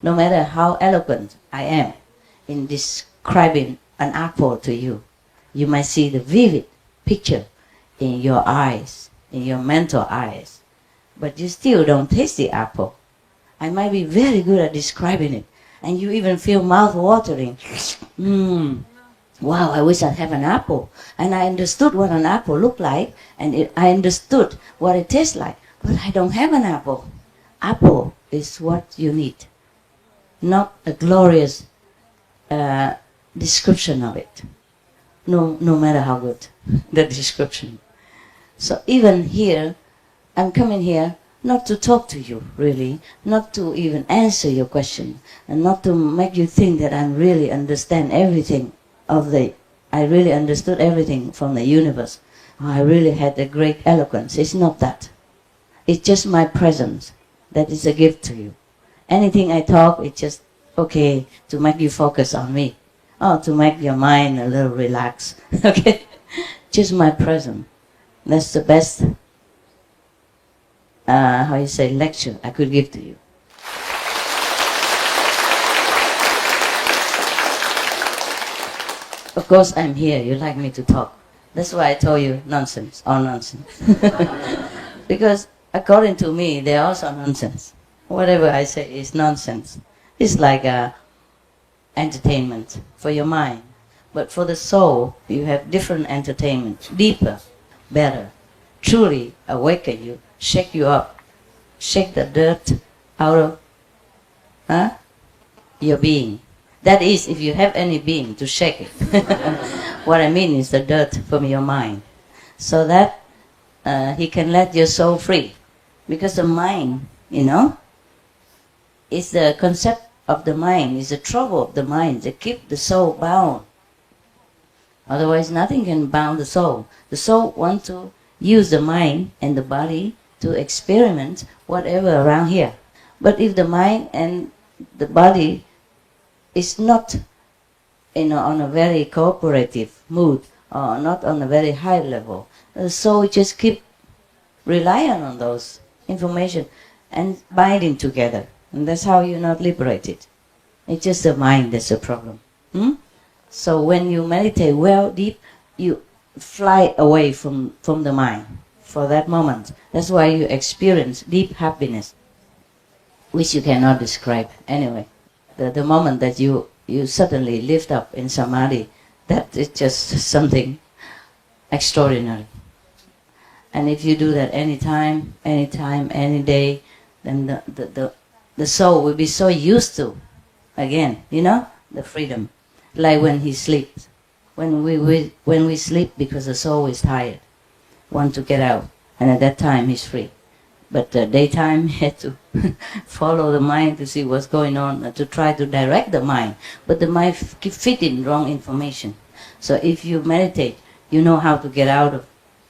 No matter how eloquent I am in describing an apple to you, you might see the vivid picture in your eyes, in your mental eyes, but you still don't taste the apple. I might be very good at describing it, and you even feel mouth-watering. Wow, I wish I'd have an apple. And I understood what an apple looked like, and I understood what it tastes like, but I don't have an apple. Apple is what you need, not a glorious description of it, no matter how good the description. So even here, I'm coming here not to talk to you, really, not to even answer your question, and not to make you think that I really understand everything I really understood everything from the universe. I really had a great eloquence. It's not that. It's just my presence that is a gift to you. Anything I talk, it's just okay to make you focus on me. Oh, to make your mind a little relaxed. Okay? Just my presence. That's the best, lecture I could give to you. Of course, I'm here. You like me to talk. That's why I told you nonsense, all nonsense. Because according to me, they're also nonsense. Whatever I say is nonsense. It's like entertainment for your mind. But for the soul, you have different entertainment, deeper, better, truly awaken you, shake you up, shake the dirt out of your being. That is, if you have any being to shake it. What I mean is the dirt from your mind. So that he can let your soul free. Because the mind, is the concept of the mind, is the trouble of the mind that keep the soul bound. Otherwise, nothing can bound the soul. The soul wants to use the mind and the body to experiment whatever around here. But if the mind and the body is not on a very cooperative mood or not on a very high level, the soul just keep relying on those information and binding together. And that's how you're not liberated. It's just the mind that's the problem. So when you meditate well, deep, you fly away from the mind for that moment. That's why you experience deep happiness, which you cannot describe anyway. The moment that you suddenly lift up in samadhi, that is just something extraordinary. And if you do that anytime, any day, then the soul will be so used to, again, the freedom. Like when he sleeps. When we sleep because the soul is tired, want to get out, and at that time he's free. But daytime, he had to follow the mind to see what's going on, to try to direct the mind. But the mind keep fitting wrong information. So if you meditate, you know how to get out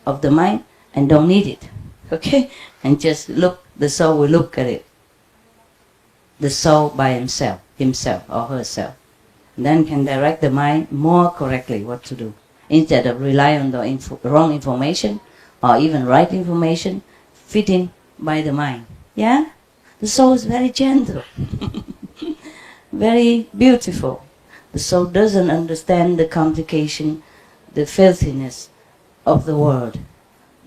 of the mind and don't need it. Okay? And just look, the soul will look at it. The soul by himself or herself. Then can direct the mind more correctly what to do. Instead of relying on the wrong information or even right information, fitting by the mind. Yeah? The soul is very gentle. Very beautiful. The soul doesn't understand the complication, the filthiness of the world.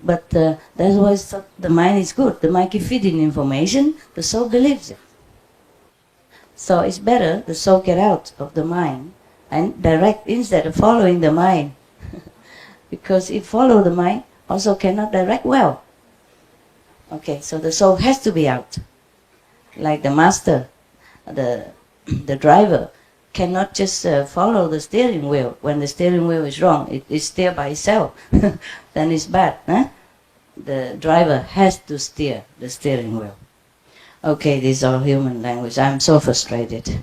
But that's why the mind is good. The mind keeps feeding information, the soul believes it. So it's better the soul get out of the mind and direct instead of following the mind. Because if follow the mind, also cannot direct well. Okay, so the soul has to be out. Like the master, the driver, cannot just follow the steering wheel. When the steering wheel is wrong, it is steered by itself. Then it's bad. The driver has to steer the steering wheel. Okay, this is all human language. I'm so frustrated.